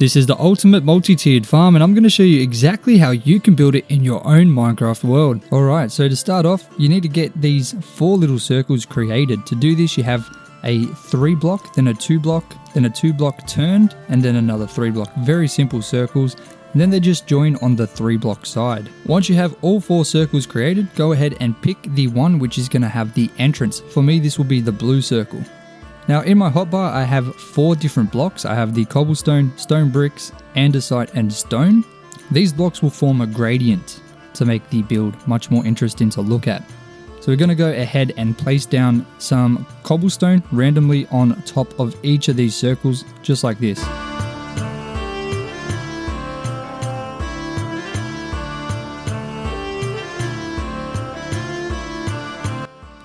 This is the ultimate multi-tiered farm, and I'm going to show you exactly how you can build it in your own Minecraft world. Alright, so to start off, you need to get these 4 little circles created. To do this, you have a 3 block, then a 2 block, then a 2 block turned, and then another 3 block. Very simple circles. And then they just join on the 3 block side. Once you have all 4 circles created, go ahead and pick the one which is going to have the entrance. For me, this will be the blue circle. Now in my hotbar, I have 4 different blocks. I have the cobblestone, stone bricks, andesite, and stone. These blocks will form a gradient to make the build much more interesting to look at. So we're going to go ahead and place down some cobblestone randomly on top of each of these circles, just like this.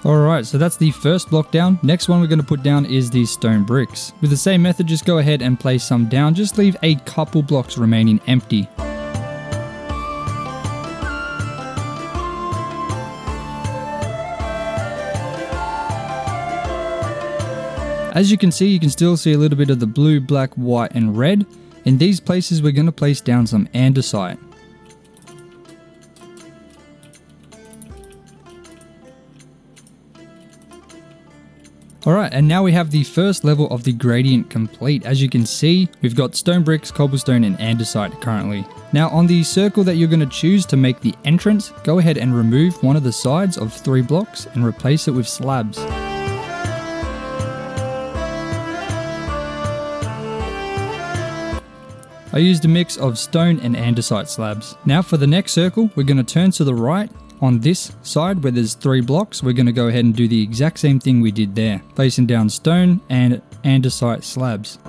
Alright, so that's the first block down. Next one we're going to put down is the stone bricks. With the same method, just go ahead and place some down. Just leave a couple blocks remaining empty. As you can still see a little bit of the blue, black, white, and red. In these places, we're going to place down some andesite. Alright, and now we have the first level of the gradient complete. As you can see, we've got stone bricks, cobblestone, and andesite currently. Now on the circle that you're going to choose to make the entrance, go ahead and remove one of the sides of 3 blocks and replace it with slabs. I used a mix of stone and andesite slabs. Now for the next circle, we're going to turn to the right. On this side where there's 3 blocks, we're going to go ahead and do the exact same thing we did there, placing down stone and andesite slabs.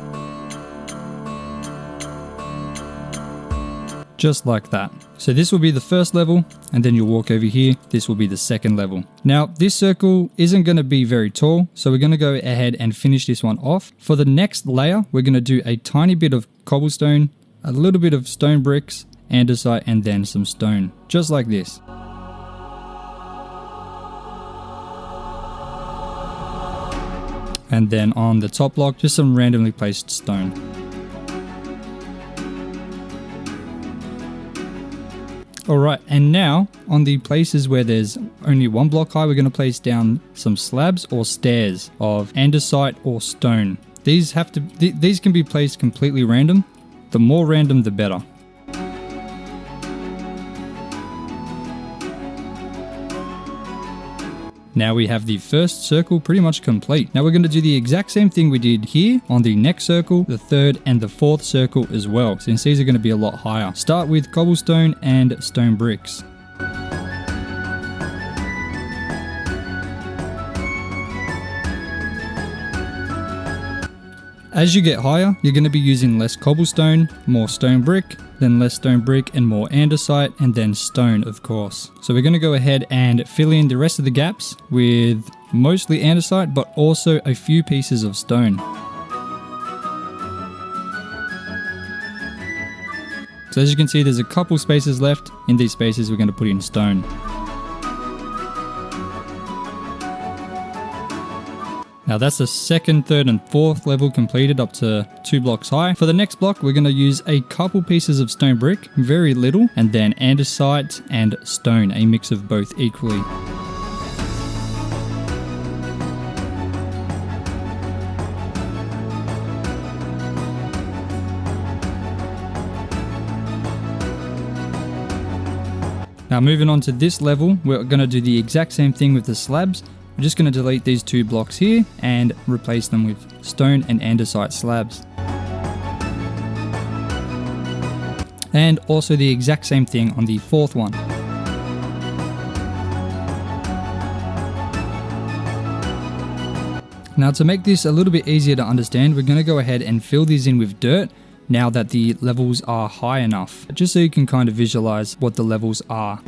Just like that. So this will be the first level, and then you'll walk over here, this will be the second level. Now this circle isn't going to be very tall, so we're going to go ahead and finish this one off. For the next layer, we're going to do a tiny bit of cobblestone, a little bit of stone bricks, andesite, and then some stone, just like this. And then on the top block, just some randomly placed stone. Alright, and now on the places where there's only 1 block high, we're going to place down some slabs or stairs of andesite or stone. These can be placed completely random. The more random, the better. Now we have the first circle pretty much complete. Now we're going to do the exact same thing we did here on the next circle, the third and the 4th circle as well, since these are going to be a lot higher. Start with cobblestone and stone bricks. As you get higher, you're going to be using less cobblestone, more stone brick, then less stone brick and more andesite, and then stone, of course. So we're going to go ahead and fill in the rest of the gaps with mostly andesite, but also a few pieces of stone. So as you can see, there's a couple spaces left. In these spaces, we're going to put in stone. Now that's the second, third, and 4th level completed up to 2 blocks high. For the next block, we're going to use a couple pieces of stone brick, very little, and then andesite and stone, a mix of both equally. Now moving on to this level, we're going to do the exact same thing with the slabs. I'm just going to delete these 2 blocks here and replace them with stone and andesite slabs. And also the exact same thing on the 4th one. Now to make this a little bit easier to understand, we're going to go ahead and fill these in with dirt now that the levels are high enough, just so you can kind of visualize what the levels are.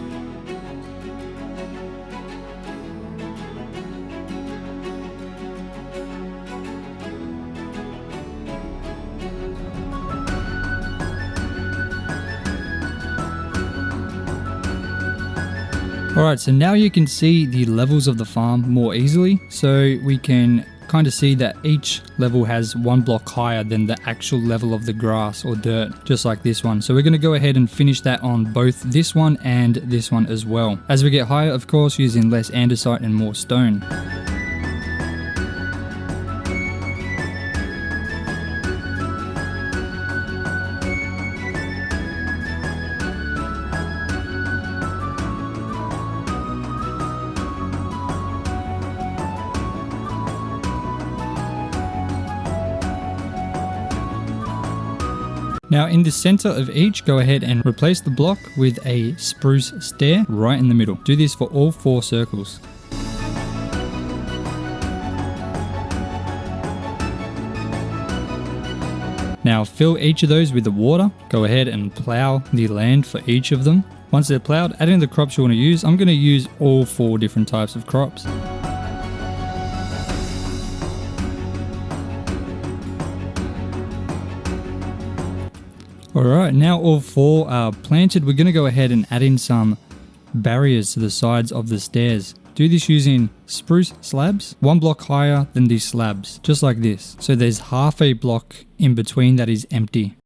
Alright, so now you can see the levels of the farm more easily, so we can kind of see that each level has one block higher than the actual level of the grass or dirt, just like this one. So we're going to go ahead and finish that on both this one and this one as well. As we get higher, of course, using less andesite and more stone. Now in the center of each, go ahead and replace the block with a spruce stair right in the middle. Do this for all 4 circles. Now fill each of those with the water. Go ahead and plow the land for each of them. Once they're plowed, add in the crops you want to use. I'm going to use all 4 different types of crops. Alright, now all 4 are planted. We're going to go ahead and add in some barriers to the sides of the stairs. Do this using spruce slabs, 1 block higher than these slabs, just like this. So there's half a block in between that is empty.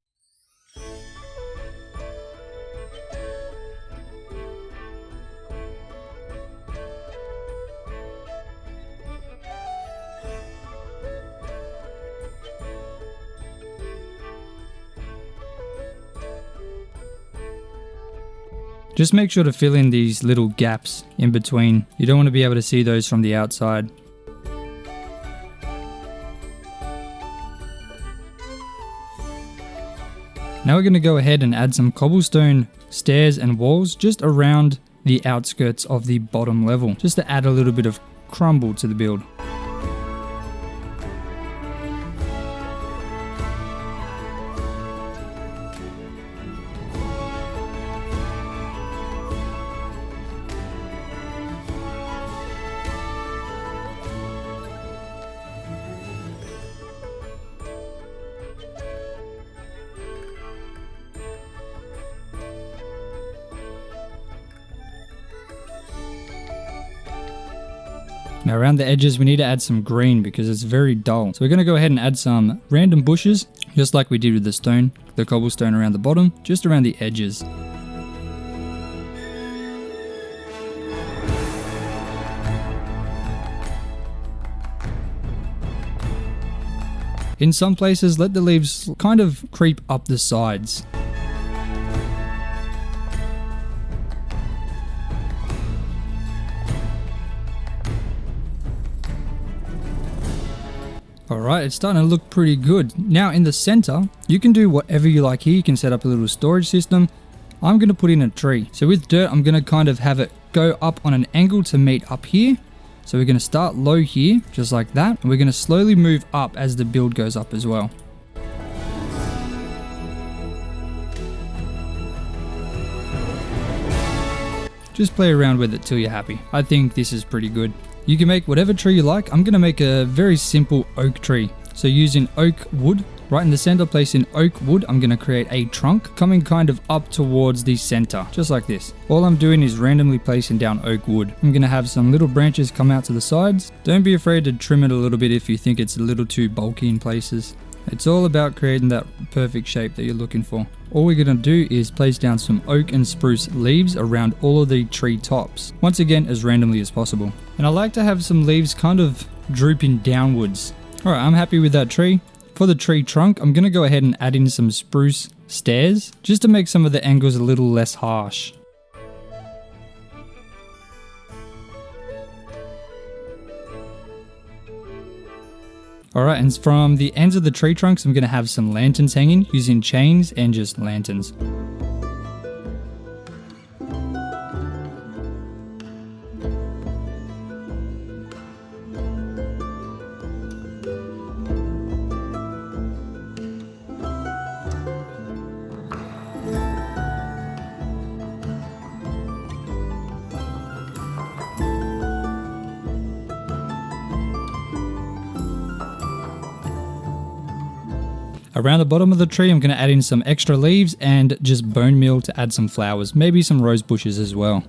Just make sure to fill in these little gaps in between. You don't want to be able to see those from the outside. Now we're going to go ahead and add some cobblestone stairs and walls just around the outskirts of the bottom level, just to add a little bit of crumble to the build. Now around the edges we need to add some green because it's very dull. So we're going to go ahead and add some random bushes, just like we did with the stone, the cobblestone around the bottom, just around the edges. In some places, let the leaves kind of creep up the sides. Alright, it's starting to look pretty good. Now in the center, you can do whatever you like here. You can set up a little storage system. I'm going to put in a tree. So with dirt, I'm going to kind of have it go up on an angle to meet up here. So we're going to start low here, just like that. And we're going to slowly move up as the build goes up as well. Just play around with it till you're happy. I think this is pretty good. You can make whatever tree you like. I'm going to make a very simple oak tree. So using oak wood, right in the center, placing oak wood, I'm going to create a trunk coming kind of up towards the center, just like this. All I'm doing is randomly placing down oak wood. I'm going to have some little branches come out to the sides. Don't be afraid to trim it a little bit if you think it's a little too bulky in places. It's all about creating that perfect shape that you're looking for. All we're going to do is place down some oak and spruce leaves around all of the tree tops, once again as randomly as possible. And I like to have some leaves kind of drooping downwards. Alright, I'm happy with that tree. For the tree trunk, I'm going to go ahead and add in some spruce stairs, just to make some of the angles a little less harsh. Alright, and from the ends of the tree trunks, I'm going to have some lanterns hanging using chains and just lanterns. Around the bottom of the tree, I'm going to add in some extra leaves and just bone meal to add some flowers, maybe some rose bushes as well.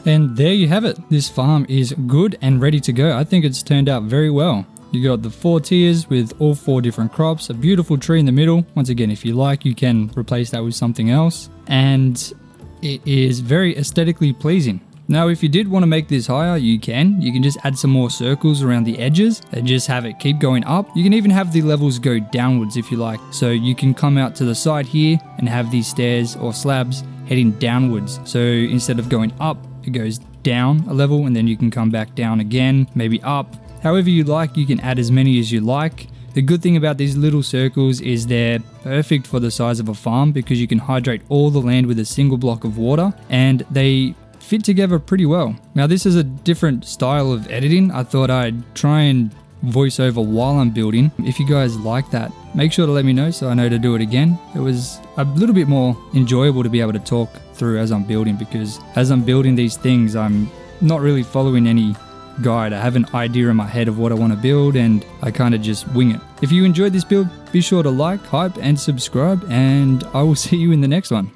And there you have it. This farm is good and ready to go. I think it's turned out very well. You got the 4 tiers with all 4 different crops, a beautiful tree in the middle. Once again, if you like, you can replace that with something else. And it is very aesthetically pleasing. Now, if you did want to make this higher, you can. You can just add some more circles around the edges and just have it keep going up. You can even have the levels go downwards if you like. So you can come out to the side here and have these stairs or slabs heading downwards. So instead of going up, it goes down a level and then you can come back down again, maybe up. However you like, you can add as many as you like. The good thing about these little circles is they're perfect for the size of a farm because you can hydrate all the land with a single block of water and they fit together pretty well. Now this is a different style of editing. I thought I'd try and voice over while I'm building. If you guys like that, make sure to let me know so I know to do it again. It was a little bit more enjoyable to be able to talk through as I'm building because as I'm building these things, I'm not really following any guide. I have an idea in my head of what I want to build and I kind of just wing it. If you enjoyed this build, be sure to like, hype and subscribe and I will see you in the next one.